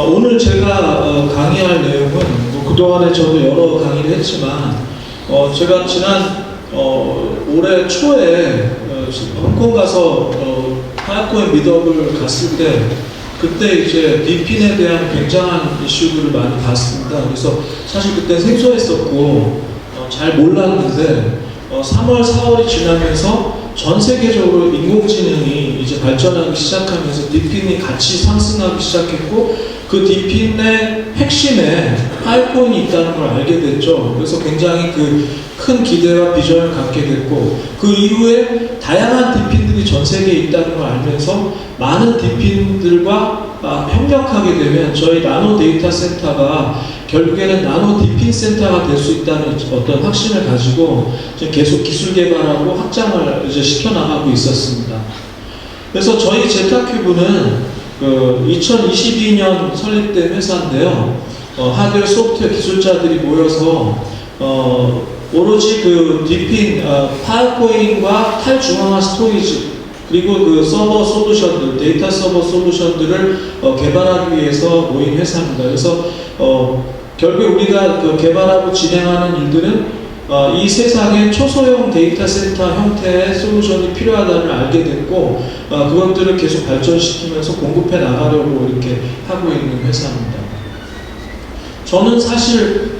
오늘 제가 강의할 내용은 그동안에 저도 여러 강의를 했지만 제가 지난 올해 초에 홍콩 가서 파이어코인 미드업을 갔을 때 그때 이제 DePIN에 대한 굉장한 이슈들을 많이 봤습니다. 그래서 사실 그때 생소했었고 잘 몰랐는데 3월, 4월이 지나면서 전 세계적으로 인공지능이 이제 발전하기 시작하면서 DePIN이 같이 상승하기 시작했고 그 DePIN의 핵심에 파이어코인이 있다는 걸 알게 됐죠. 그래서 굉장히 그 큰 기대와 비전을 갖게 됐고 그 이후에 다양한 DePIN들이 전 세계에 있다는 걸 알면서 많은 DePIN들과 협력하게 되면 저희 나노 데이터 센터가 결국에는 나노 DePIN 센터가 될 수 있다는 어떤 확신을 가지고 계속 기술 개발하고 확장을 이제 시켜나가고 있었습니다. 그래서 저희 제타큐브는 2022년 설립된 회사인데요. 하드웨어 소프트웨어 기술자들이 모여서 오로지 그 DePIN, 파이어코인과 탈중앙화 스토리지 그리고 그 서버 솔루션들, 데이터 서버 솔루션들을 개발하기 위해서 모인 회사입니다. 그래서 결국 우리가 그 개발하고 진행하는 일들은 이 세상에 초소형 데이터 센터 형태의 솔루션이 필요하다는 걸 알게 됐고 그것들을 계속 발전시키면서 공급해 나가려고 이렇게 하고 있는 회사입니다. 저는 사실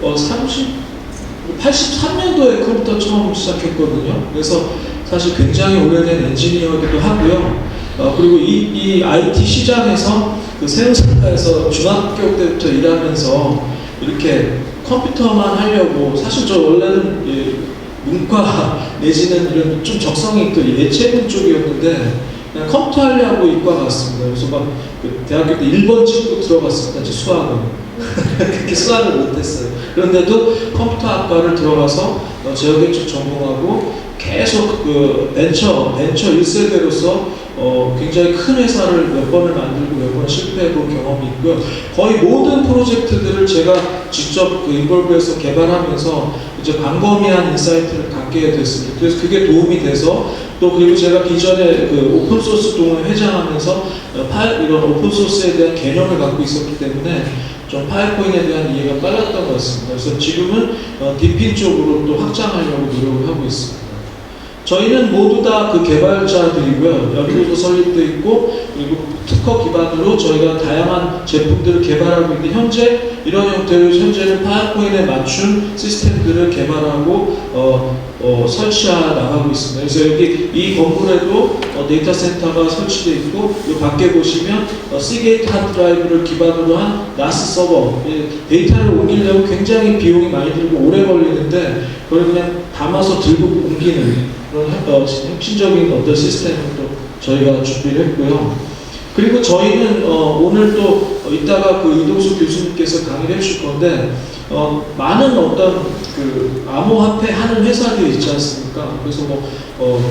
83년도에 컴퓨터 처음 시작했거든요. 그래서 사실 굉장히 오래된 엔지니어이기도 하고요. 그리고 이 IT 시장에서 그 세운상가에서 중학교 때부터 일하면서 이렇게 컴퓨터만 하려고 사실 저 원래는 문과 내지는 이런 좀 적성이 있던 예체능 쪽이었는데 그냥 컴퓨터 하려고 이과 갔습니다. 그래서 막 그 대학교 때 1번 찍고 들어갔습니다. 수학은 그렇게 수학을 못했어요. 그런데도 컴퓨터 학과를 들어가서 제어계측 전공하고 계속 그 벤처 1세대로서 굉장히 큰 회사를 몇 번을 만들고 몇 번 실패해본 경험이 있고요. 거의 모든 프로젝트들을 제가 직접 인볼브해서 개발하면서 이제 광범위한 인사이트를 갖게 됐습니다. 그래서 그게 도움이 돼서 또 그리고 제가 기존에 그 오픈소스 동을 회장하면서 이런 오픈소스에 대한 개념을 갖고 있었기 때문에 좀 파이어코인에 대한 이해가 빨랐던 것 같습니다. 그래서 지금은 DePIN 쪽으로 또 확장하려고 노력을 하고 있습니다. 저희는 모두 다 그 개발자들이고요. 연구소 설립도 있고 그리고 특허 기반으로 저희가 다양한 제품들을 개발하고 있는데 현재 이런 형태로 현재는 파이어코인에 맞춘 시스템들을 개발하고 설치해 나가고 있습니다. 그래서 여기 이 건물에도 데이터 센터가 설치되어 있고 이 밖에 보시면 시게이트 하드드라이브를 기반으로 한 나스 서버 데이터를 옮기려면 굉장히 비용이 많이 들고 오래 걸리는데 그걸 그냥 담아서 들고 옮기는 그런 혁신적인 어떤 시스템을 또 저희가 준비를 했고요. 그리고 저희는 오늘 또 이따가 그 이동수 교수님께서 강의를 해주실 건데 많은 어떤 그 암호화폐 하는 회사들이 있지 않습니까? 그래서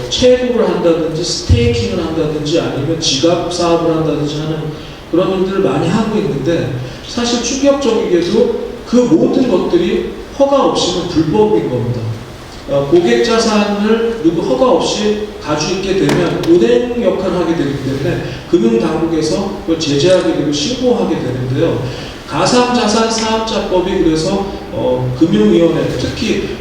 채굴을 한다든지 스테이킹을 한다든지 아니면 지갑 사업을 한다든지 하는 그런 일들을 많이 하고 있는데 사실 충격적이게도 그 모든 것들이 허가 없이는 불법인 겁니다. 고객 자산을 누구 허가 없이 가지고 있게 되면 은행 역할을 하게 되기 때문에 금융당국에서 그걸 제재하게 되고 신고하게 되는데요. 가상자산 사업자법이 그래서 금융위원회 특히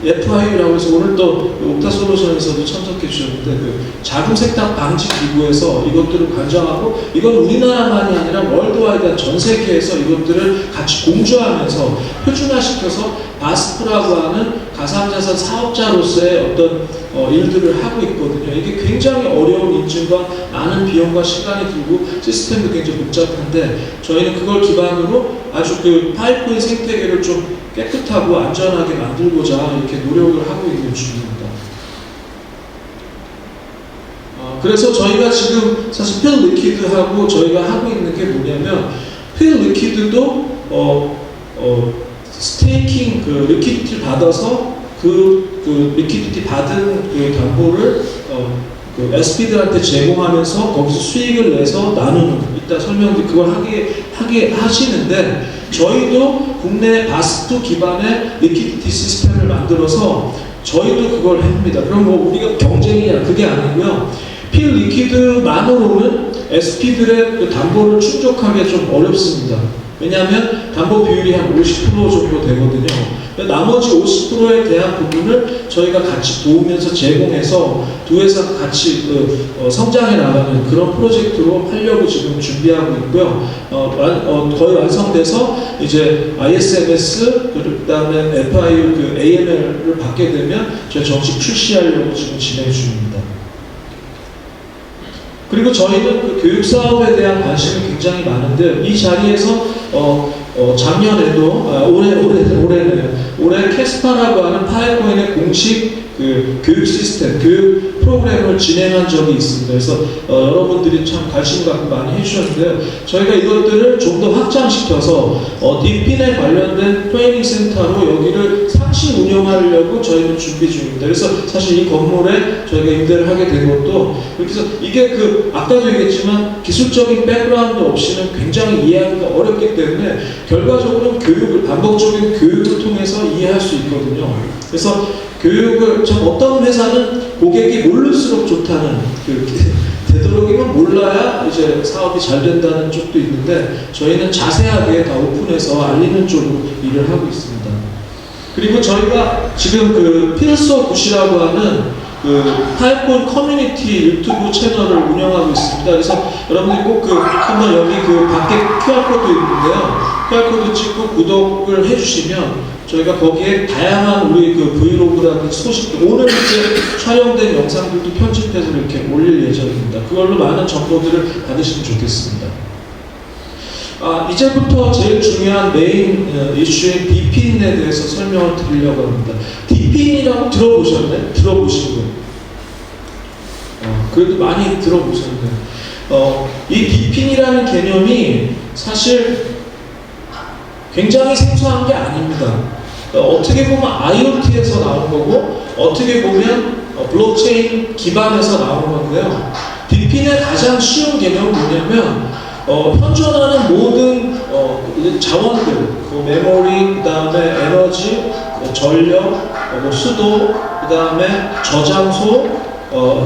FIU라고 해서 오늘 또 옥타솔루션에서도 참석해 주셨는데 그 자금세탁 방지 기구에서 이것들을 관장하고 이건 우리나라만이 아니라 월드와이드한 전 세계에서 이것들을 같이 공조하면서 표준화시켜서 바스프라고 하는 가상자산 사업자로서의 어떤 일들을 하고 있거든요. 이게 굉장히 어려운 인증과 많은 비용과 시간이 들고 시스템도 굉장히 복잡한데 저희는 그걸 기반으로 아주 그 파이어코인 생태계를 좀 깨끗하고 안전하게 만들고자 이렇게 노력을 하고 있는 중입니다. 그래서 저희가 지금 사실 필 리퀴드하고 저희가 하고 있는 게 뭐냐면 필 리퀴드도 스테이킹 그 리퀴디티를 받아서 그 리퀴디티 받은 그 담보를 그 SP들한테 제공하면서 거기서 수익을 내서 나누는 이따 설명드릴 그걸 하게 하시는데 저희도 국내 바스프 기반의 리퀴디티 시스템을 만들어서 저희도 그걸 합니다. 그럼 우리가 경쟁이냐 그게 아니고요. 필 리퀴드만으로는 SP들의 그 담보를 충족하기 좀 어렵습니다. 왜냐하면 담보 비율이 한 50% 정도 되거든요. 나머지 50%에 대한 부분을 저희가 같이 도우면서 제공해서 두 회사가 같이 성장해 나가는 그런 프로젝트로 하려고 지금 준비하고 있고요. 거의 완성돼서 이제 ISMS 그다음에 FIU 그 AML을 받게 되면 저희 정식 출시하려고 지금 진행 중입니다. 그리고 저희는 그 교육 사업에 대한 관심이 굉장히 많은데 이 자리에서 작년에도 올해 캐스파라고 하는 파이코인의 공식 그 교육 시스템, 교육 프로그램을 진행한 적이 있습니다. 그래서 여러분들이 참 관심 갖고 많이 해주셨는데요. 저희가 이것들을 좀 더 확장시켜서 딥핀에 관련된 트레이닝 센터로 여기를 상시 운영하려고 저희는 준비 중입니다. 그래서 사실 이 건물에 저희가 임대를 하게 된 것도 그래서 이게 그 아까도 얘기했지만 기술적인 백그라운드 없이는 굉장히 이해하기가 어렵기 때문에 결과적으로 교육을 반복적인 교육을 통해서 이해할 수 있거든요. 그래서 교육을 참 어떤 회사는 고객이 모를수록 좋다는 되도록이면 몰라야 이제 사업이 잘 된다는 쪽도 있는데 저희는 자세하게 다 오픈해서 알리는 쪽으로 일을 하고 있습니다. 그리고 저희가 지금 그 필소 굿이라고 하는 그 파이콘 커뮤니티 유튜브 채널을 운영하고 있습니다. 그래서 여러분들이 꼭 한번 여기 그 밖에 QR코드 있는데요. QR코드 찍고 구독을 해주시면 저희가 거기에 다양한 우리 그 브이로그라든지 소식들, 오늘 이제 촬영된 영상들도 편집해서 이렇게 올릴 예정입니다. 그걸로 많은 정보들을 받으시면 좋겠습니다. 이제부터 제일 중요한 메인 이슈인 디핀에 대해서 설명을 드리려고 합니다. 디핀이라고 들어보셨나요? 들어보신 분? 그래도 많이 들어보셨네요. 이 디핀이라는 개념이 사실 굉장히 생소한 게 아닙니다. 어떻게 보면 IoT에서 나온 거고 어떻게 보면 블록체인 기반에서 나온 건데요. 디핀의 가장 쉬운 개념은 뭐냐면 현존하는 모든 자원들, 메모리, 그 다음에 에너지, 전력, 수도, 그 다음에 저장소,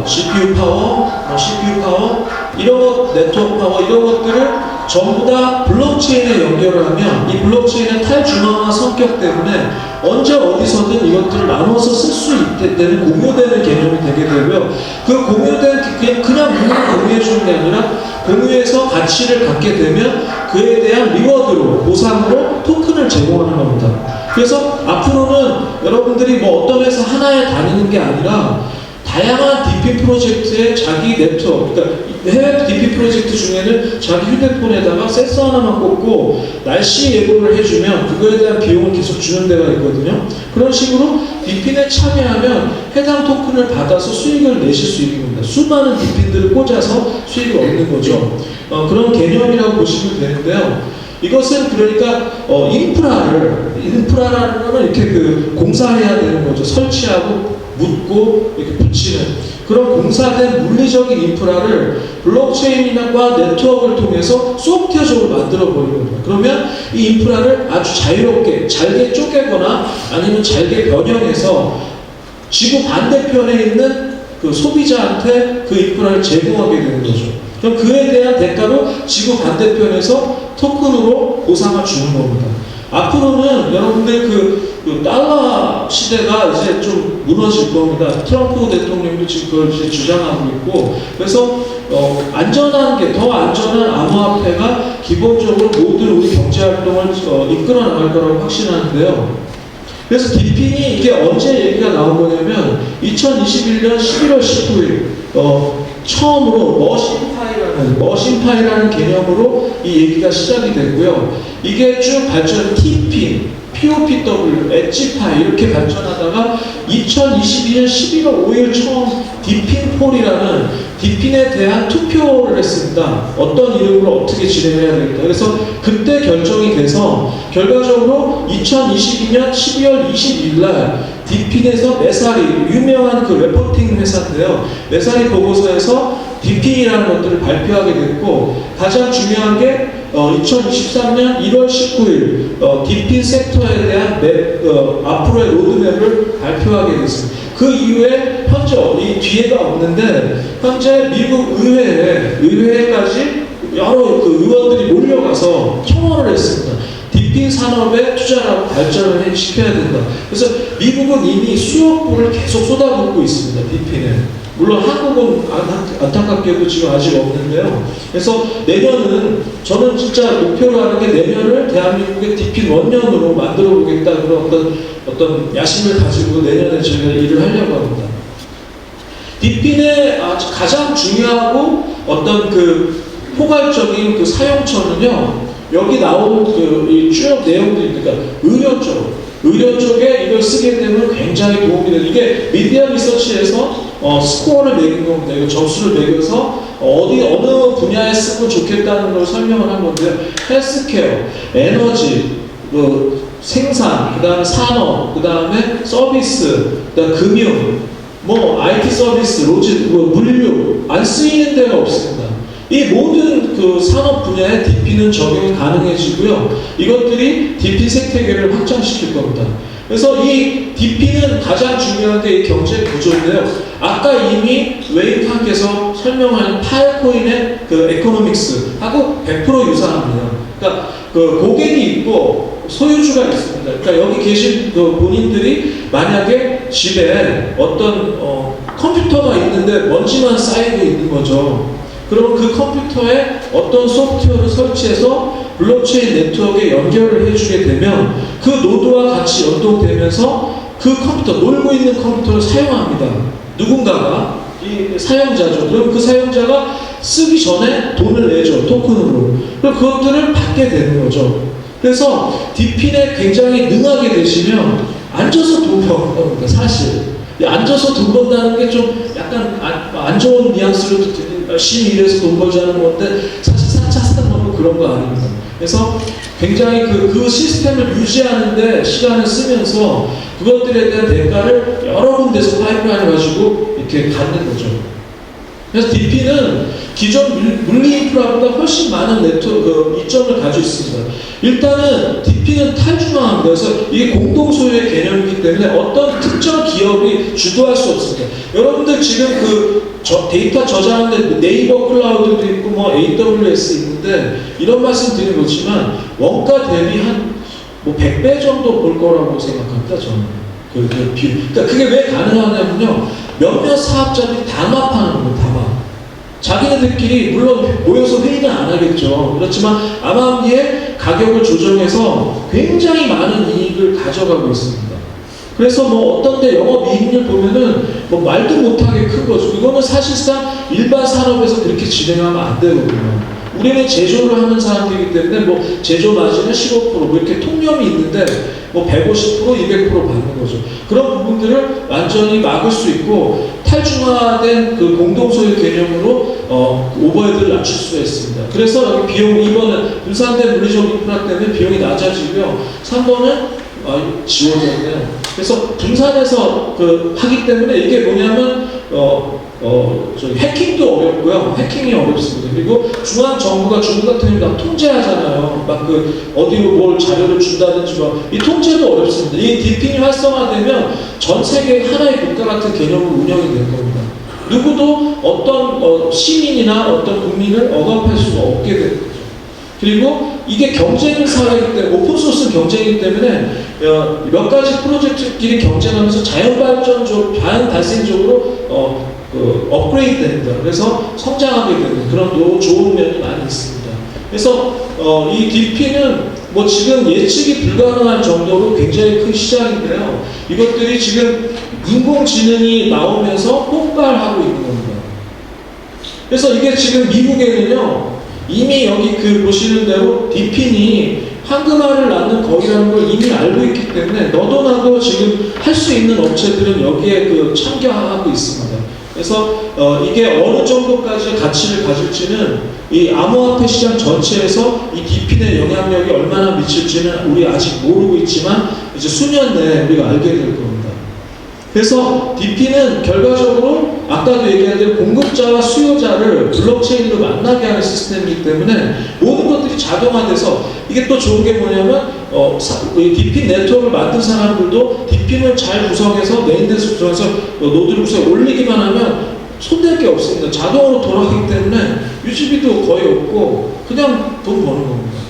GPU 파워, CPU 파워, 이런 것, 네트워크 파워, 이런 것들을 전부 다 블록체인에 연결을 하면 이 블록체인의 탈중앙화 성격 때문에 언제 어디서든 이것들을 나눠서 쓸 수 있는 공유되는 개념이 되게 되고요. 그 공유된 그냥 물건을 공유해 주는 게 아니라 공유해서 가치를 갖게 되면 그에 대한 리워드로, 보상으로 토큰을 제공하는 겁니다. 그래서 앞으로는 여러분들이 뭐 어떤 회사 하나에 다니는 게 아니라 다양한 DP 프로젝트의 자기 네트워크, 그러니까 해외 DP 프로젝트 중에는 자기 휴대폰에다가 센서 하나만 꽂고 날씨 예보를 해주면 그거에 대한 비용을 계속 주는 데가 있거든요. 그런 식으로 DP에 참여하면 해당 토큰을 받아서 수익을 내실 수 있는 겁니다. 수많은 DP들을 꽂아서 수익을 얻는 거죠. 그런 개념이라고 보시면 되는데요. 이것은 그러니까 인프라라는 거는 이렇게 그 공사해야 되는 거죠. 설치하고 묻고 이렇게 붙이는 그런 공사된 물리적인 인프라를 블록체인이나 네트워크를 통해서 소프트웨어적으로 만들어 버리는 겁니다. 그러면 이 인프라를 아주 자유롭게 잘게 쪼개거나 아니면 잘게 변형해서 지구 반대편에 있는 그 소비자한테 그 인프라를 제공하게 되는 거죠. 그럼 그에 대한 대가로 지구 반대편에서 토큰으로 보상을 주는 겁니다. 앞으로는 여러분들 그 달러 시대가 이제 좀 무너질 겁니다. 트럼프 대통령도 지금 그걸 이제 주장하고 있고, 그래서 안전한 게 더 안전한 암호화폐가 기본적으로 모든 우리 경제 활동을 이끌어 나갈 거라고 확신하는데요. 그래서 디핀이 이게 언제 얘기가 나온 거냐면 2021년 11월 19일 처음으로 머신파이라는 개념으로 이 얘기가 시작이 됐고요. 이게 쭉 발전 T핀, POPW, 엣지파이 이렇게 발전하다가 2022년 11월 5일 처음 디핀폴이라는 디핀에 대한 투표를 했습니다. 어떤 이름으로 어떻게 진행해야 되겠다. 그래서 그때 결정이 돼서 결과적으로 2022년 12월 22일 날 디핀에서 메사리, 유명한 그 레포팅 회사인데요. 메사리 보고서에서 디핀이라는 것들을 발표하게 됐고, 가장 중요한 게 2023년 1월 19일 디핀 섹터에 대한 앞으로의 로드맵을 발표하게 됐습니다. 그 이후에 현재 이 뒤에가 없는데 현재 미국 의회까지 여러 그 의원들이 몰려가서 청원을 했습니다. 디핀 산업에 투자하고 발전을 시켜야 된다. 그래서 미국은 이미 수억 불을 계속 쏟아붓고 있습니다. 디핀에. 물론 한국은 안타깝게도 지금 아직 없는데요. 그래서 내년은 저는 진짜 목표로 하는 게 내년을 대한민국의 디핀 원년으로 만들어 보겠다 그런 어떤 야심을 가지고 내년에 제가 일을 하려고 합니다. 디핀의 가장 중요하고 어떤 그 포괄적인 그 사용처는요, 여기 나온 그 쭉 내용들이, 그러니까 의료 쪽에 이걸 쓰게 되면 굉장히 도움이 돼요. 이게 미디어 리서치에서 스코어를 매긴 겁니다. 이거 점수를 매겨서 어느 분야에 쓰면 좋겠다는 걸 설명을 한 건데요. 헬스케어, 에너지, 생산, 그 다음에 산업, 그 다음에 서비스, 그 다음에 금융, IT 서비스, 물류, 안 쓰이는 데가 없습니다. 이 모든 그 산업 분야에 DP는 적용이 가능해지고요. 이것들이 DP 생태계를 확장시킬 겁니다. 그래서 이 DP는 가장 중요한 게 이 경제 구조인데요. 아까 이미 웨이칸께서 설명한 파일코인의 그 에코노믹스하고 100% 유사합니다. 그러니까 그 고객이 있고 소유주가 있습니다. 그러니까 여기 계신 그 본인들이 만약에 집에 어떤 컴퓨터가 있는데 먼지만 쌓이고 있는 거죠. 그러면 그 컴퓨터에 어떤 소프트웨어를 설치해서 블록체인 네트워크에 연결을 해주게 되면 그 노드와 같이 연동되면서 그 컴퓨터, 놀고 있는 컴퓨터를 사용합니다. 누군가가, 이 사용자죠. 그럼 그 사용자가 쓰기 전에 돈을 내죠. 토큰으로. 그럼 그것들을 받게 되는 거죠. 그래서 디핀에 굉장히 능하게 되시면 앉아서 돈 버는 겁니다. 사실. 앉아서 돈 번다는 게 좀 약간 안 좋은 뉘앙스로 열심히 일해서 돈 벌자는 건데 사실 4차 산업은 그런 거 아닙니다. 그래서 굉장히 그 시스템을 유지하는데 시간을 쓰면서 그것들에 대한 대가를 여러 군데서 파이프라인을 가지고 이렇게 갖는 거죠. 그래서 DP는 기존 물리 인프라보다 훨씬 많은 네트워크 이점을 가지고 있습니다. 일단은 DP는 탈중앙합니다. 그래서 이게 공동소유의 개념이기 때문에 어떤 특정 기업이 주도할 수 없습니다. 여러분들 지금 데이터 저장하는데 네이버 클라우드도 있고 AWS 있는데 이런 말씀 드린 거지만 원가 대비 한 100배 정도 볼 거라고 생각합니다. 저는. 그러니까 그게 왜 가능하냐면요. 몇몇 사업자들이 담합하는 거예요. 담합. 자기네들끼리 물론 모여서 회의는 안 하겠죠. 그렇지만 암암리에 가격을 조정해서 굉장히 많은 이익을 가져가고 있습니다. 그래서 어떤 데 영업이익률 보면은 말도 못하게 큰 거죠. 그거는 사실상 일반 산업에서 그렇게 진행하면 안 되거든요. 우리는 제조를 하는 사람들이기 때문에 제조 마진은 15% 이렇게 통념이 있는데 150%, 200% 받는 거죠. 그런 부분들을 완전히 막을 수 있고 탈중화된 그 공동소유 개념으로 오버헤드를 낮출 수가 있습니다. 그래서 여기 비용 2번은 분산된 물리적 인프라 때문에 비용이 낮아지고요. 3번은 지워졌네요. 그래서 분산해서 하기 때문에 이게 뭐냐면 해킹도 어렵고요. 해킹이 어렵습니다. 그리고 중앙 정부가 중국 같은 경우 다 통제하잖아요. 어디로 뭘 자료를 준다든지 이 통제도 어렵습니다. 이 DP이 활성화되면 전 세계 하나의 국가 같은 개념으로 운영이 될 겁니다. 누구도 어떤 시민이나 어떤 국민을 억압할 수가 없게 되는 거죠. 그리고 이게 경쟁 사회이기 때문에 오픈소스 경쟁이기 때문에 몇 가지 프로젝트끼리 경쟁하면서 자연 발생적으로 업그레이드 됩니다. 그래서 성장하게 되는 그런 좋은 면이 많이 있습니다. 그래서 이 DP는 지금 예측이 불가능한 정도로 굉장히 큰 시장인데요. 이것들이 지금 인공지능이 나오면서 폭발하고 있는 겁니다. 그래서 이게 지금 미국에는요, 이미 여기 보시는 대로 DPN이 황금알을 낳는 거위라는 걸 이미 알고 있기 때문에 너도 나도 지금 할 수 있는 업체들은 여기에 참여하고 있습니다. 그래서 이게 어느 정도까지 가치를 가질지는 이 암호화폐 시장 전체에서 이 DPN의 영향력이 얼마나 미칠지는 우리 아직 모르고 있지만 이제 수년 내에 우리가 알게 될 겁니다. 그래서 DP는 결과적으로 아까도 얘기한 대로 공급자와 수요자를 블록체인으로 만나게 하는 시스템이기 때문에 모든 것들이 자동화돼서 이게 또 좋은 게 뭐냐면 DP 네트워크를 만든 사람들도 DP를 잘 구성해서 메인넷을 구성해서 노드를 구성해 올리기만 하면 손댈 게 없습니다. 자동으로 돌아가기 때문에 유지비도 거의 없고 그냥 돈 버는 겁니다.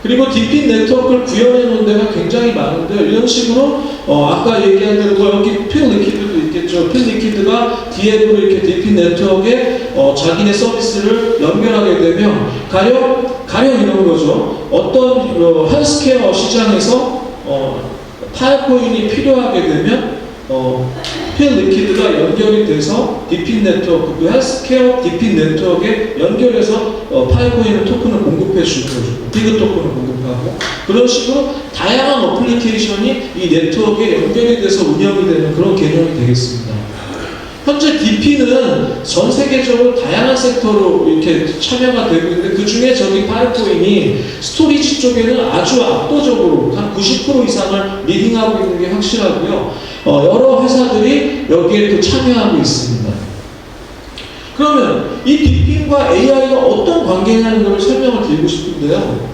그리고 DP 네트워크를 구현해 놓은 데가 굉장히 많은데 이런 식으로 아까 얘기한 대로 뭐 여기 필 리퀴드도 있겠죠. 필 리퀴드가 DM으로 이렇게 DP 네트워크에 자기네 서비스를 연결하게 되면 가령 이런 거죠. 어떤 헬스케어 시장에서 파이어코인이 필요하게 되면 필 리퀴드가 연결이 돼서 DP 네트워크, 그 헬스케어 DP 네트워크에 연결해서 파이어코인 토큰을 공급해 주는 거죠. 비그 토큰을 공급하고 그런 식으로 다양한 어플리케이션이 이 네트워크에 연결이 돼서 운영이 되는 그런 개념이 되겠습니다. 현재 DP는 전 세계적으로 다양한 섹터로 이렇게 참여가 되고 있는데 그 중에 저기 파이어코인이 스토리지 쪽에는 아주 압도적으로 한 90% 이상을 리딩하고 있는 게 확실하고요. 여러 회사들이 여기에 또 참여하고 있습니다. 그러면 이 DP과 AI가 어떤 관계냐는 걸 설명을 드리고 싶은데요.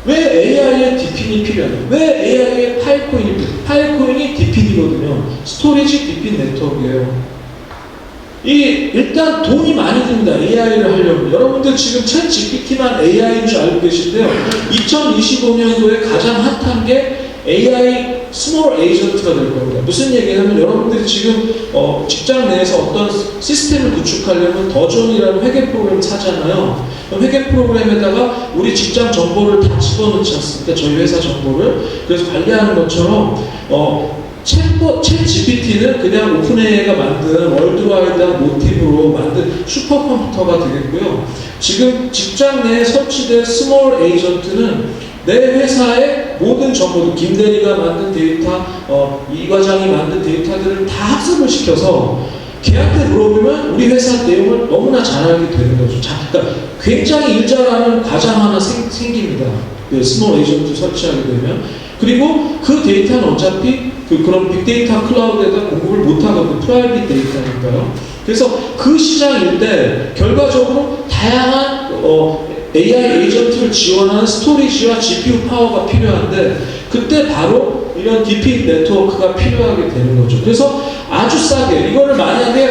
왜 AI에 DP이 필요하냐? 왜 AI에 파이어코인이 필요해요? 파이어코인이 DP거든요. 스토리지 DP 네트워크예요. 일단 돈이 많이 듭니다. AI를 하려면. 여러분들 지금 챗 GPT만 AI인 줄 알고 계신데요. 2025년도에 가장 핫한 게 AI 스몰 에이전트가 될 겁니다. 무슨 얘기냐면 여러분들이 지금 직장 내에서 어떤 시스템을 구축하려면 더존이라는 회계 프로그램을 사잖아요. 회계 프로그램에다가 우리 직장 정보를 다 집어넣지 않습니까? 저희 회사 정보를. 그래서 관리하는 것처럼 챗 GPT는 그냥 오픈 AI가 만든 월드와이드한 모티브로 만든 슈퍼컴퓨터가 되겠고요. 지금 직장 내에 설치된 스몰 에이전트는 내 회사의 모든 정보들, 김 대리가 만든 데이터, 이 과장이 만든 데이터들을 다 학습을 시켜서 걔한테 물어보면 우리 회사 내용을 너무나 잘 알게 되는 거죠. 그러니까 굉장히 일 잘하는 과장 하나 생깁니다. 스몰 에이전트 설치하게 되면. 그리고 그 데이터는 어차피 그런 빅데이터 클라우드에다 공급을 못하거든요. 프라이빗 데이터니까요. 그래서 그 시장일 때 결과적으로 다양한 AI 에이전트를 지원하는 스토리지와 GPU 파워가 필요한데 그때 바로 이런 DP 네트워크가 필요하게 되는 거죠. 그래서 아주 싸게 이거를 만약에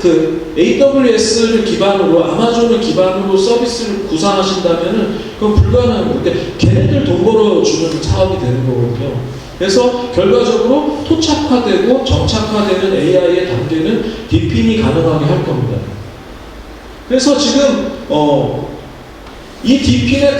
그 AWS를 기반으로 아마존을 기반으로 서비스를 구상하신다면은 그건 불가능합니다. 그러니까 걔네들 돈 벌어주는 사업이 되는 거거든요. 그래서 결과적으로 토착화되고 정착화되는 AI의 단계는 DP이 가능하게 할 겁니다. 그래서 지금 이 DP의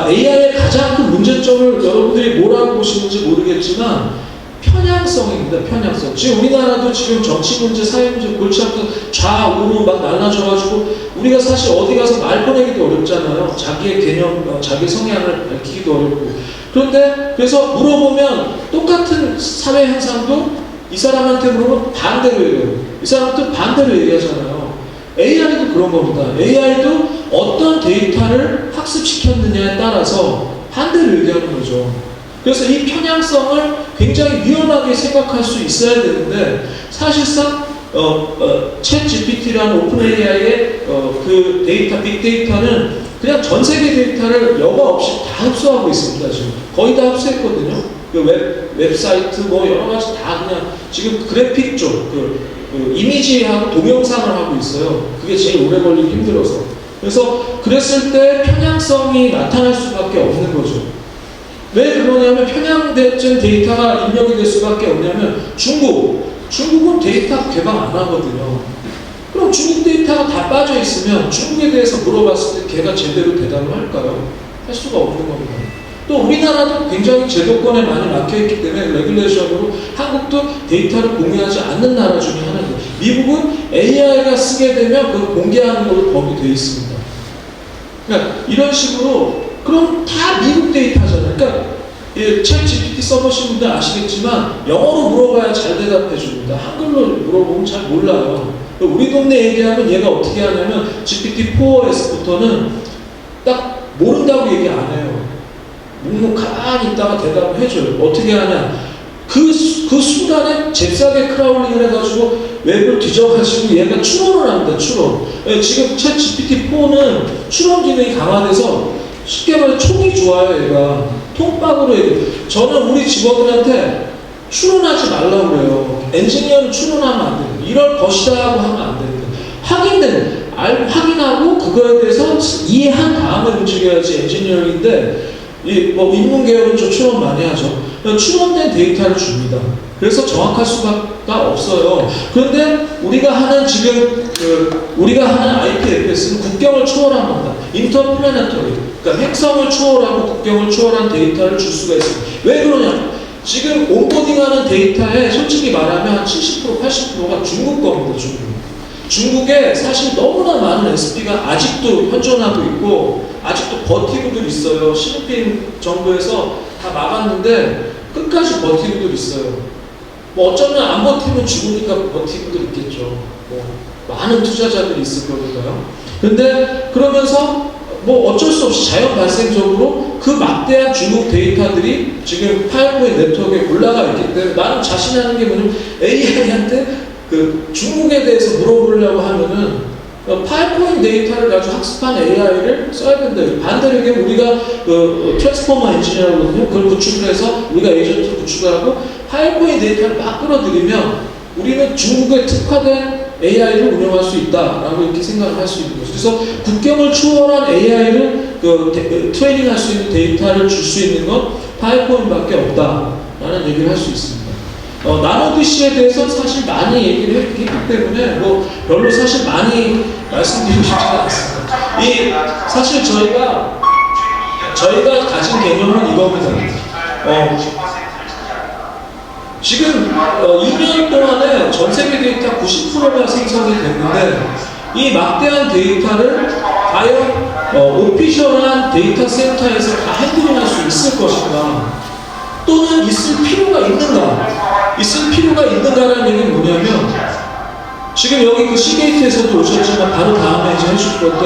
AI의 가장 큰 문제점을 여러분들이 뭐라고 보시는지 모르겠지만 편향성입니다. 편향성. 지금 우리나라도 지금 정치 문제, 사회 문제 골치 아픈 좌우로 막 나눠져가지고 우리가 사실 어디 가서 말 꺼내기도 어렵잖아요. 자기의 개념, 자기 성향을 밝히기도 어렵고. 그런데 그래서 물어보면 똑같은 사회 현상도 이 사람한테 물어보면 반대로 얘기해요. 이 사람한테 반대로 얘기하잖아요. AI도 그런 겁니다. AI도 어떤 데이터를 학습시켰느냐에 따라서 반대로 얘기하는 거죠. 그래서 이 편향성을 굉장히 위험하게 생각할 수 있어야 되는데 사실상 챗 GPT라는 오픈 AI의 그 데이터, 빅데이터는 그냥 전 세계 데이터를 여과 없이 다 흡수하고 있습니다. 지금 거의 다 흡수했거든요. 그 웹사이트 뭐 여러 가지 다 그냥 지금 그래픽 쪽 그 이미지하고 동영상을 하고 있어요. 그게 제일 오래 걸리기 힘들어서. 그래서 그랬을 때 편향성이 나타날 수밖에 없는 거죠. 왜 그러냐면 편향된 데이터가 입력이 될 수밖에 없냐면 중국은 데이터 개방 안 하거든요. 그럼 중국 데이터가 다 빠져 있으면 중국에 대해서 물어봤을 때 걔가 제대로 대답을 할까요? 할 수가 없는 겁니다. 또 우리나라도 굉장히 제도권에 많이 막혀있기 때문에 레귤레이션으로 한국도 데이터를 공유하지 않는 나라 중에 하나입니다. 미국은 AI가 쓰게 되면 그걸 공개하는 걸로 법이 되어 있습니다. 그러니까 이런 식으로 그럼 다 미국 데이터잖아요. 그러니까 챗 GPT 써보신 분들 아시겠지만 영어로 물어봐야 잘 대답해 줍니다. 한글로 물어보면 잘 몰라요. 우리 동네 얘기하면 얘가 어떻게 하냐면 GPT-4S부터는 딱 모른다고 얘기 안 해요. 묵묵 가만히 있다가 대답을 해줘요. 어떻게 하냐? 그 순간에 잽싸게 크라울링을 해가지고 웹을 뒤져가지고 얘가 추론을 합니다. 추론. 지금 챗 GPT-4는 추론 기능이 강화돼서 쉽게 말해 촉이 좋아요. 얘가 통박으로 얘기해요. 저는 우리 직원들한테 추론하지 말라고 그래요. 엔지니어는 추론하면 안 돼요. 이럴 것이다 하고 하면 안 됩니다. 확인하고 그거에 대해서 이해한 다음에 움직여야지 엔지니어인데 뭐 인문계열은 좀 추론 많이 하죠. 추론된 데이터를 줍니다. 그래서 정확할 수가 없어요. 그런데 우리가 하는 IPFS는 국경을 초월합니다. 인터플래너터리, 그러니까 행성을 초월하고 국경을 초월한 데이터를 줄 수가 있습니다. 왜 그러냐? 지금 온보딩하는 데이터에 솔직히 말하면 한 70%, 80%가 중국 겁니다. 중국에 사실 너무나 많은 SP가 아직도 현존하고 있고 아직도 버티고들 있어요. 시진핑 정부에서 다 막았는데 끝까지 버티고들 있어요. 뭐 어쩌면 안 버티면 죽으니까 버티고들 있겠죠. 뭐 많은 투자자들이 있을 거니까요. 근데 그러면서 뭐 어쩔 수 없이 자연 발생적으로 그 막대한 중국 데이터들이 지금 파이어포인 네트워크에 올라가 있기 때문에 나는 자신하는 게 뭐냐면 AI한테 그 중국에 대해서 물어보려고 하면은 파이어포인 데이터를 가지고 학습한 AI를 써야 된다. 반대로 얘기하면 우리가 트랜스포머 엔지니어라고 하거든요. 그걸 구축을 해서 우리가 에이전트를 구축하고 파이어포인 데이터를 막 끌어들이면 우리는 중국에 특화된 AI를 운영할 수 있다라고 이렇게 생각을 할 수 있는 거죠. 그래서 국경을 초월한 AI를 트레이닝할 수 있는 데이터를 줄 수 있는 건 파이어포인밖에 없다라는 얘기를 할 수 있습니다. 나노드C에 대해서 사실 많이 얘기를 했기 때문에 뭐 별로 사실 많이 말씀드리고 싶지는 않습니다. 사실 저희가 가진 개념은 이겁니다. 지금 2년 동안에 전 세계 데이터 90%가 생성이 됐는데 이 막대한 데이터를 과연 오피셜한 데이터 센터에서 다 핸들링할 수 있을 것인가 또는 있을 필요가 있는가라는 얘기는 뭐냐면 지금 여기 그 시게이트에서도 오셨지만 바로 다음에 이제 해줄 건데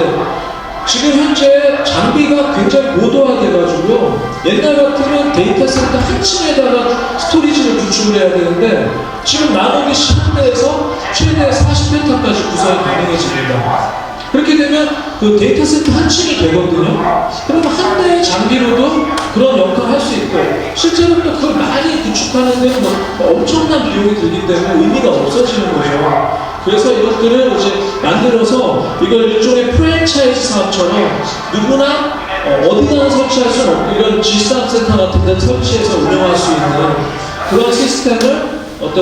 지금 현재 장비가 굉장히 고도화돼가지고요. 옛날 같으면 데이터 센터 한 층에다가 스토리지를 구축을 해야 되는데 지금 나노드C 한 대에서 최대 40페타까지 구성이 가능해집니다. 그렇게 되면 그 데이터 센터 한 층이 되거든요. 그러면 한 대의 장비로도 그런 역할을 할 수 있고 실제로 또 그걸 많이 구축하는 데는 엄청난 비용이 들기 때문에 의미가 없어지는 거죠. 그래서 이것들을 이제 만들어서 이걸 일종의 프랜차이즈 사업처럼 누구나 어디나 설치할 수는 없고 이런 G3 센터 같은 데 설치해서 운영할 수 있는 그런 시스템을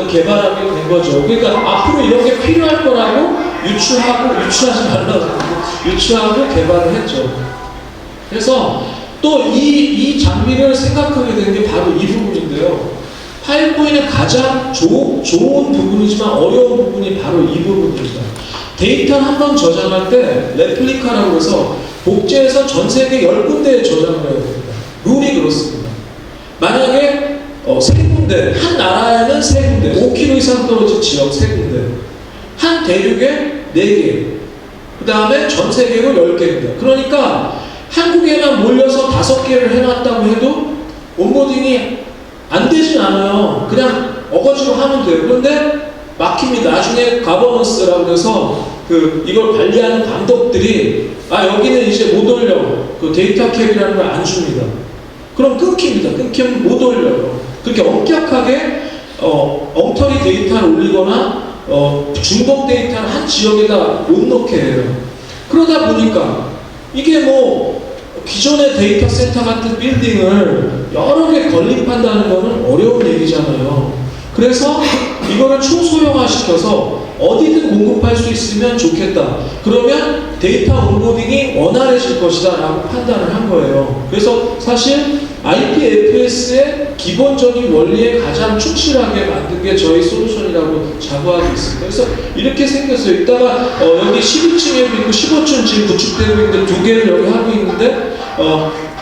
개발하게 된 거죠. 그러니까 앞으로 이런 게 필요할 거라고 유추하지 말라고 유추하고 개발을 했죠. 그래서 또 이 장비를 생각하게 된 게 바로 이 부분인데요. 파이어포인의 가장 좋은 부분이지만 어려운 부분이 바로 이 부분입니다. 데이터를 한번 저장할 때 레플리카라고 해서 복제해서 전 세계 10군데에 저장을 해야 됩니다. 룰이 그렇습니다. 만약에 3군데, 한 나라에는 3군데, 5km 이상 떨어진 지역 3군데, 한 대륙에 4개, 그 다음에 전 세계로 10개입니다. 그러니까 한국에만 몰려서 5개를 해놨다고 해도 온보딩이 안 되진 않아요. 그냥 어거지로 하면 돼요. 그런데 막힙니다. 나중에 가버넌스라고 해서 이걸 관리하는 감독들이 여기는 이제 못 올려. 데이터 캡이라는 걸 안 줍니다. 그럼 끊깁니다. 끊기면 못 올려요. 그렇게 엄격하게 엉터리 데이터를 올리거나 중복 데이터를 한 지역에다 못 넣게 해요. 그러다 보니까 이게 기존의 데이터 센터 같은 빌딩을 여러 개 건립한다는 것은 어려운 얘기잖아요. 그래서 이거를 초소형화시켜서 어디든 공급할 수 있으면 좋겠다. 그러면 데이터 온보딩이 원활해질 것이다 라고 판단을 한 거예요. 그래서 사실 IPFS의 기본적인 원리에 가장 충실하게 만든 게 저희 솔루션이라고 자부하고 있습니다. 그래서 이렇게 생겼어요. 이따가 여기 12층에도 있고 15층 지금 구축되고 있는데 2개를 여기 하고 있는데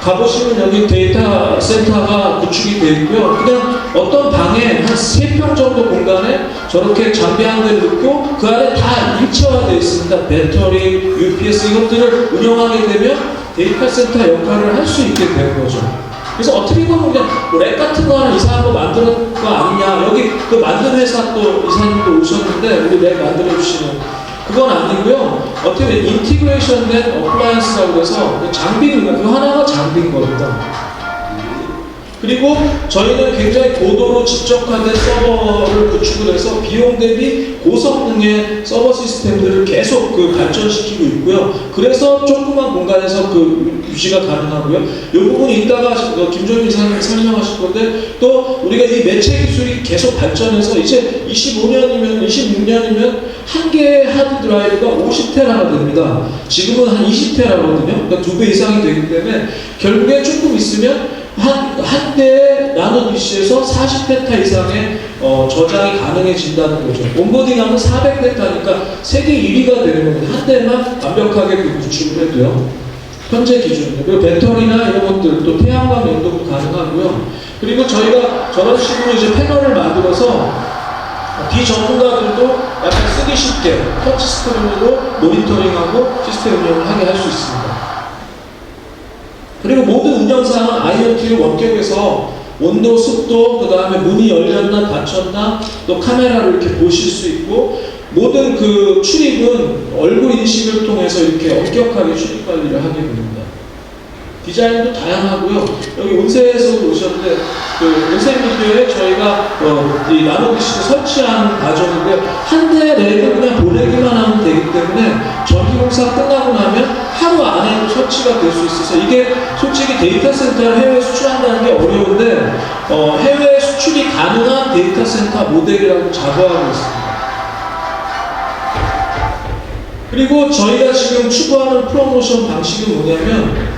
가보시면 여기 데이터 센터가 구축이 되어 있고요. 그냥 어떤 방에 한 3평 정도 공간에 저렇게 장비 한 대를 넣고 그 안에 다 일체화되어 있습니다. 배터리, UPS 이것들을 운영하게 되면 데이터 센터 역할을 할 수 있게 되는 거죠. 그래서 어떻게 보면 그냥 랩 같은 거 하나 이상한 거 만드는 거 아니냐. 여기 그 만든 회사 또 이사님도 오셨는데 우리 랩 만들어주시는 그건 아니고요. 어떻게 보면 인티그레이션 된 어플라이언스라고 해서 장비입니다. 그 하나가 장비인 겁니다. 그리고 저희는 굉장히 고도로 집적화된 서버를 구축을 해서 비용 대비 고성능의 서버 시스템들을 계속 발전시키고 있고요. 그래서 조그만 공간에서 유지가 가능하고요. 이 부분이 이따가 김종민 이사님이 설명하실 건데 또 우리가 이 매체 기술이 계속 발전해서 이제 25년이면 26년이면 한 개의 하드 드라이브가 50테라가 됩니다. 지금은 한 20테라거든요. 그러니까 2배 이상이 되기 때문에 결국에 조금 있으면 한 대의 나노 PC에서 40페타 이상의 저장이 가능해진다는 거죠. 온보딩하면 400페타니까 세계 1위가 되는 겁니다. 한 대만 완벽하게 구축을 해도요. 현재 기준으로. 그리고 배터리나 이런 것들, 또 태양광 연동도 가능하고요. 그리고 저희가 저런 식으로 이제 패널을 만들어서 비전문가들도 약간 쓰기 쉽게 터치 스크린으로 모니터링하고 시스템 운영을 하게 할 수 있습니다. 그리고 모든 운영사항은 IoT를 원격에서 온도, 습도, 그 다음에 문이 열렸나 닫혔나, 또 카메라로 이렇게 보실 수 있고, 모든 출입은 얼굴 인식을 통해서 이렇게 엄격하게 출입 관리를 하게 됩니다. 디자인도 다양하고요. 여기 운세에서 오셨는데 운세 미디어에 저희가 이 나노 PC를 설치한 과정인데 한 대 렉을 그냥 보내기만 하면 되기 때문에 전기 공사 끝나고 나면 하루 안에 설치가 될 수 있어서 이게 솔직히 데이터 센터를 해외에 수출한다는 게 어려운데 해외 수출이 가능한 데이터 센터 모델이라고 자부하고 있습니다. 그리고 저희가 지금 추구하는 프로모션 방식은 뭐냐면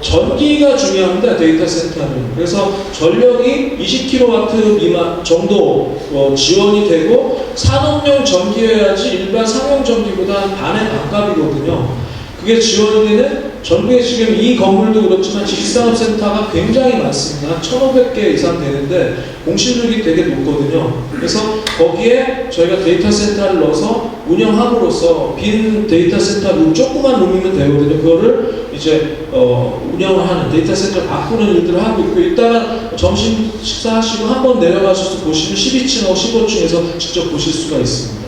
전기가 중요합니다. 데이터 센터는. 그래서 전력이 20kW 미만 정도 지원이 되고 산업용 전기여야지 일반 상용 전기보다 반의 반값이거든요. 그게 지원이 되는 전국에 지금 이 건물도 그렇지만 지식산업센터가 굉장히 많습니다. 1,500개 이상 되는데 공실률이 되게 높거든요. 그래서 거기에 저희가 데이터 센터를 넣어서 운영함으로써 빈 데이터 센터 룸, 조그만 룸이면 되거든요. 그거를 이제 운영을 하는 데이터 센터 바꾸는 일들을 하고 있고, 이따가 점심 식사하시고 한번 내려가셔서 보시면 12층하고 15층에서 직접 보실 수가 있습니다.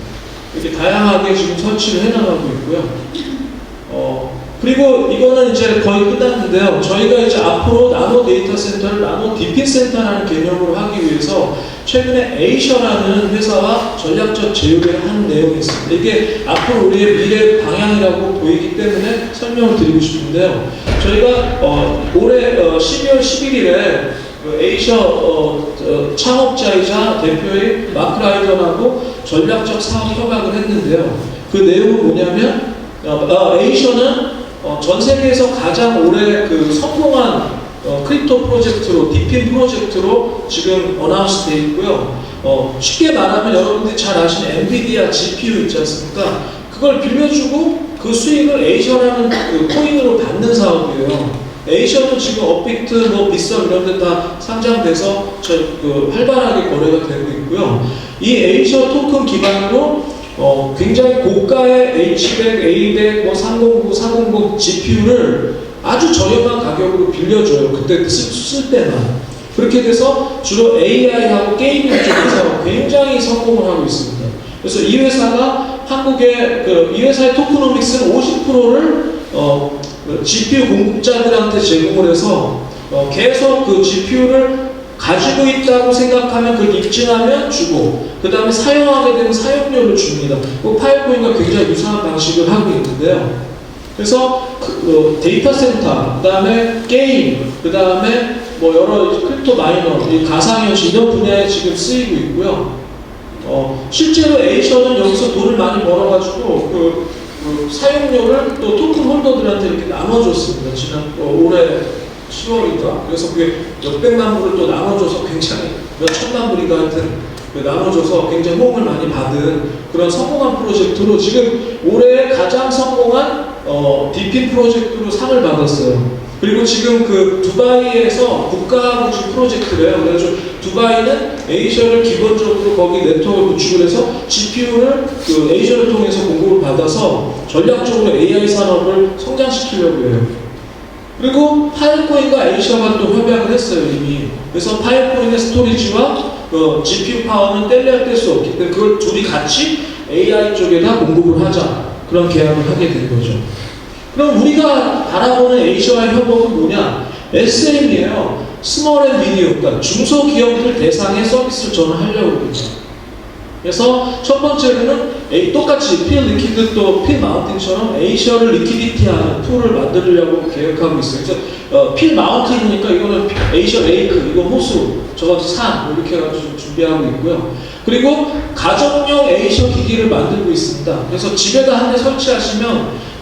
이렇게 다양하게 지금 설치를 해나가고 있고요. 그리고 이거는 이제 거의 끝났는데요. 저희가 이제 앞으로 나노 데이터 센터를 나노 디핀 센터라는 개념으로 하기 위해서 최근에 에이셔라는 회사와 전략적 제휴를 한 내용이 있습니다. 이게 앞으로 우리의 미래 방향이라고 보이기 때문에 설명을 드리고 싶은데요. 저희가 올해 12월 11일에 에이셔 창업자이자 대표인 마크 라이던하고 전략적 사업 협약을 했는데요. 그 내용은 뭐냐면 에이셔는 전 세계에서 가장 오래 성공한 크립토 프로젝트로, 디핀 프로젝트로 지금 어나운스 되어 있고요. 쉽게 말하면 여러분들이 잘 아시는 엔비디아 GPU 있지 않습니까? 그걸 빌려주고 그 수익을 에이셔라는 코인으로 받는 사업이에요. 에이셔도 지금 업비트, 빗썸 이런 데 다 상장돼서 활발하게 거래가 되고 있고요. 이 에이셔 토큰 기반으로 굉장히 고가의 H100, A100, 309, 400 GPU를 아주 저렴한 가격으로 빌려줘요. 그때 쓸 때만. 그렇게 돼서 주로 AI하고 게이밍 쪽에서 굉장히 성공을 하고 있습니다. 그래서 이 회사가 이 회사의 토크노믹스는 50%를 GPU 공급자들한테 제공을 해서 계속 그 GPU를 가지고 있다고 생각하면 그걸 입증하면 주고, 그 다음에 사용하게 되면 사용료를 줍니다. 파이어코인과 굉장히 유사한 방식을 하고 있는데요. 그래서 데이터 센터, 그 다음에 게임, 그 다음에 여러 크립토 마이너, 가상현실 이런 분야에 지금 쓰이고 있고요. 실제로 에이셔는 여기서 돈을 많이 벌어가지고 사용료를 또 토큰 홀더들한테 이렇게 나눠줬습니다. 올해 10월인가? 그래서 그게 몇백만 불을 또 나눠줘서 굉장히 몇천만 불인가 하여튼 나눠줘서 굉장히 호응을 많이 받은 그런 성공한 프로젝트로 지금 올해 가장 성공한 디핀 프로젝트로 상을 받았어요. 그리고 지금 두바이에서 국가부지 프로젝트래요. 그래서 두바이는 에이셔를 기본적으로 거기 네트워크를 구축을 해서 GPU를 에이셔를 통해서 공급을 받아서 전략적으로 AI 산업을 성장시키려고 해요. 그리고 파일코인과 에이셔가 또 협약을 했어요, 이미. 그래서 파일코인의 스토리지와 GPU 파워는 뗄래야 수 없기 때문에 그걸 둘이 같이 AI 쪽에다 공급을 하자. 그런 계약을 하게 된 거죠. 그럼 우리가 바라보는 에이셔와의 협업은 뭐냐? SM이에요. 스몰 앤 미디엄, 그러니까 중소기업들 대상의 서비스를 저는 하려고 그러죠. 그래서 첫 번째로는 똑같이 필 리퀴드 또 필 마운팅처럼 에이셔를 리퀴디티하는 툴을 만들려고 계획하고 있어요. 그래서 필 마운팅이니까 이거는 에이셔 레이크, 이거 호수, 저거 산 이렇게 해가지고 준비하고 있고요. 그리고 가정용 에이셔 기기를 만들고 있습니다. 그래서 집에다 한 대 설치하시면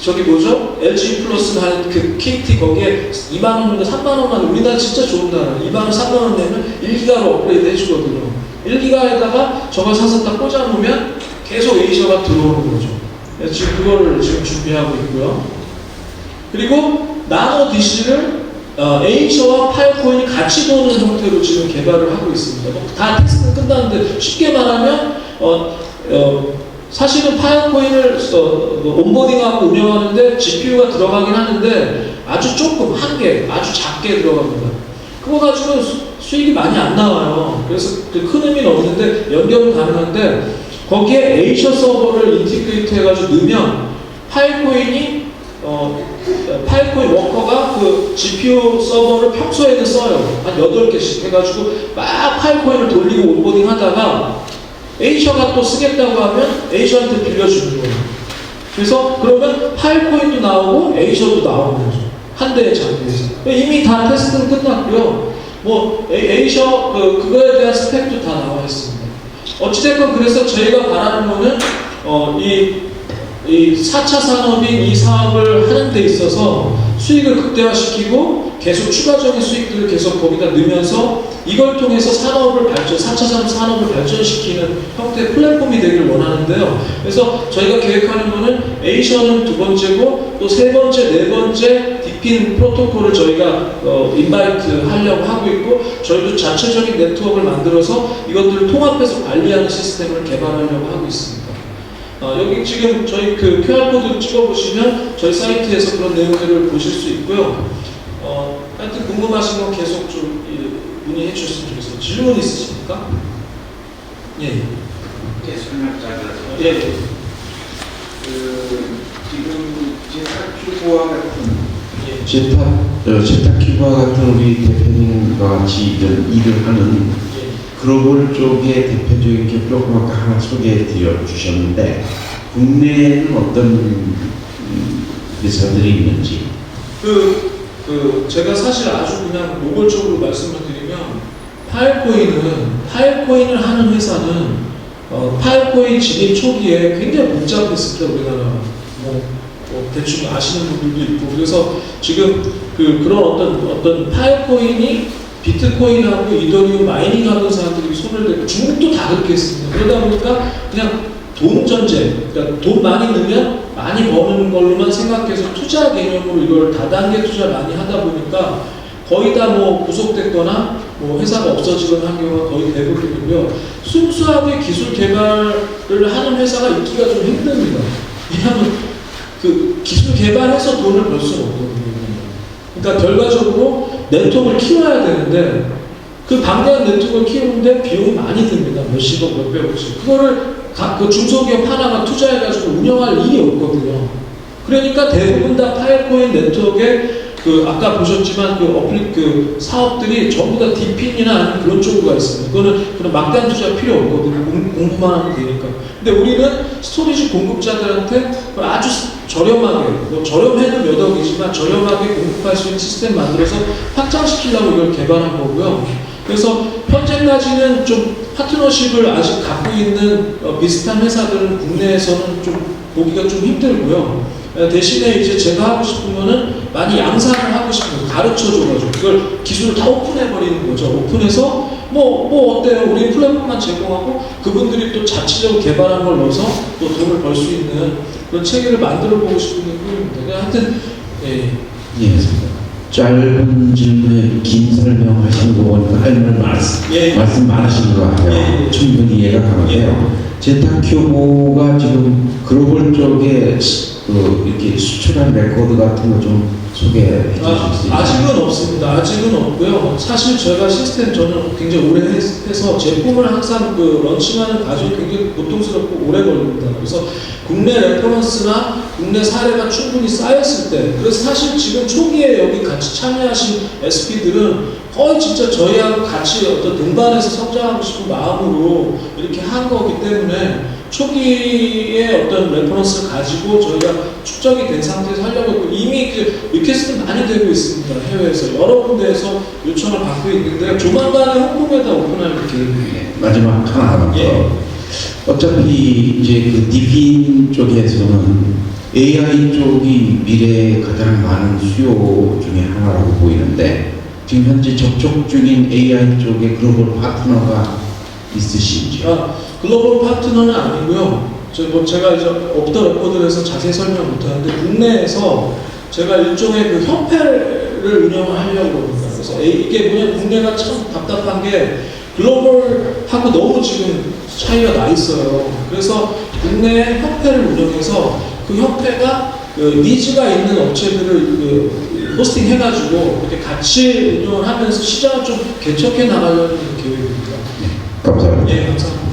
저기 뭐죠? LG 플러스 하는 그 KT 거기에 2만 원인가 3만 원만, 우리나라 진짜 좋은 나라. 2만 원, 3만 원 내면 1기가로 업그레이드 해주거든요. 1기가에다가 저걸 사서 딱 꽂아놓으면 계속 에이셔가 들어오는 거죠. 그래서 지금 그거를 지금 준비하고 있고요. 그리고 나노 DC를 에이셔와 파일코인이 같이 도는 형태로 지금 개발을 하고 있습니다. 다 테스트는 끝났는데 쉽게 말하면 사실은 파일코인을 온보딩하고 운영하는데 GPU가 들어가긴 하는데 아주 조금, 한 개, 아주 작게 들어갑니다. 그거 가지고 수익이 많이 안 나와요. 그래서 큰 의미는 없는데 연결은 가능한데 거기에 에이셔 서버를 인티그레이트 해가지고 넣으면 파일코인 워커가 그 GPU 서버를 평소에는 써요. 한 8개씩 해가지고 막 파일코인을 돌리고 온보딩 하다가 에이셔가 또 쓰겠다고 하면 에이셔한테 빌려주는 거예요. 그래서 그러면 파일코인도 나오고 에이셔도 나오는 거죠. 한 대의 장비에서. 이미 다 테스트는 끝났고요. 뭐 에이셔 그거에 대한 스펙도 다 나와 있습니다. 어찌됐건 그래서 저희가 바라는 거는 이 4차 산업인 이 사업을 하는 데 있어서 수익을 극대화시키고 계속 추가적인 수익들을 계속 거기다 넣으면서 이걸 통해서 4차 산업을 발전시키는 형태의 플랫폼이 되기를 원하는데요. 그래서 저희가 계획하는 거는 에이셔는 두 번째고 또 세 번째, 네 번째 디핀 프로토콜을 저희가 인바이트 하려고 하고 있고 저희도 자체적인 네트워크를 만들어서 이것들을 통합해서 관리하는 시스템을 개발하려고 하고 있습니다. 여기 지금 저희 그 QR코드 찍어보시면 저희 사이트에서 그런 내용들을 보실 수 있고요. 하여튼 궁금하신 건 계속 좀 문의해 주셨으면 좋겠어요. 질문 있으십니까? 예. 예, 설명자라서. 예. 지금 제타큐브와 같은 제타큐브와 같은 우리 대표님과 같이 일을 하는 글로벌 쪽의 대표적인 기업을 아까 하나 소개해 드려 주셨는데 국내에는 어떤 회사들이 있는지. 제가 사실 아주 그냥 노골적으로 말씀을 드리면 파일코인을 하는 회사는 파일코인 진입 초기에 굉장히 복잡했습니다. 우리나라 대충 아시는 분들도 있고 그래서 지금 그런 어떤 파일코인이 비트코인하고 이더리움 마이닝 하는 사람들이 손을 대고 중국도 다 그렇게 했습니다. 그러다 보니까 그냥 돈 전쟁, 그러니까 돈 많이 넣으면 많이 버는 걸로만 생각해서 투자 개념으로 이걸 다단계 투자 많이 하다 보니까 거의 다 뭐 구속됐거나 뭐 회사가 없어지거나 한 경우가 거의 대부분이고요. 순수하게 기술 개발을 하는 회사가 있기가 좀 힘듭니다. 왜냐하면 그 기술 개발해서 돈을 벌 수는 없거든요. 그러니까 결과적으로 네트워크를 키워야 되는데 그 방대한 네트워크를 키우는데 비용이 많이 듭니다. 몇십억, 몇백억씩. 그거를 그 중소기업 하나가 투자해가지고 운영할 일이 없거든요. 그러니까 대부분 다 파일코인 네트워크에 아까 보셨지만 그 사업들이 전부 다 디핀이나 아니면 그런 쪽으로 있습니다. 그런 막대한 투자 필요 없거든요. 공부만 하면 되니까. 근데 우리는 스토리지 공급자들한테 아주 저렴하게, 저렴해도 몇 억이지만 저렴하게 공급할 수 있는 시스템 만들어서 확장시키려고 이걸 개발한 거고요. 그래서 현재까지는 좀 파트너십을 아직 갖고 있는 비슷한 회사들은 국내에서는 좀 보기가 좀 힘들고요. 대신에 이제 제가 하고 싶은 거는 많이 양산을 하고 싶은 거예요. 가르쳐줘가지고 그걸 기술을 다 오픈해버리는 거죠. 오픈해서 뭐 어때요? 우리 플랫폼만 제공하고 그분들이 또 자체적으로 개발한 걸 넣어서 또 돈을 벌 수 있는 그런 체계를 만들어 보고 싶은 게 꿈입니다. 하여튼 예. 짧은 질문에 긴 설명하시는 거 보니까 할 말씀 많으신 것 같아요. 충분히 이해가 가는데요. 제타큐브가 지금 글로벌 쪽에 이렇게 수출한 레코드 같은 거 좀 소개해 주실 수 있나요? 아직은 없습니다. 아직은 없고요. 사실 저희가 시스템 저는 굉장히 오래 해서 제품을 항상 런칭하는 과정이 굉장히 고통스럽고 오래 걸립니다. 그래서 국내 레퍼런스나 국내 사례가 충분히 쌓였을 때, 그래서 사실 지금 초기에 여기 같이 참여하신 SP들은 거의 진짜 저희하고 같이 어떤 등반해서 성장하고 싶은 마음으로 이렇게 한 거기 때문에 초기에 어떤 레퍼런스를 가지고 저희가 축적이 된 상태에서 하려고 했고, 이미 리퀘스트는 많이 되고 있습니다. 해외에서 여러 군데에서 요청을 받고 있는데 조만간에 홍콩에다 오픈할 계획입니다. 마지막 하나 더. 예. 어차피 이제 그 디핀 쪽에서는 AI 쪽이 미래에 가장 많은 수요 중에 하나라고 보이는데, 지금 현재 접촉 중인 AI 쪽에 글로벌 파트너가 있으신지요? 글로벌 파트너는 아니고요. 제가 이제 오프 더 레코드에서 자세히 설명 못하는데, 국내에서 제가 일종의 그 협회를 운영을 하려고 합니다. 그래서 이게 뭐냐, 국내가 참 답답한 게 글로벌하고 너무 지금 차이가 나 있어요. 그래서 국내 협회를 운영해서 그 협회가 니즈가 있는 업체들을 호스팅 해가지고 이렇게 같이 운영을 하면서 시장을 좀 개척해 나가려는 계획입니다. 감사합니다. 예, 감사합니다.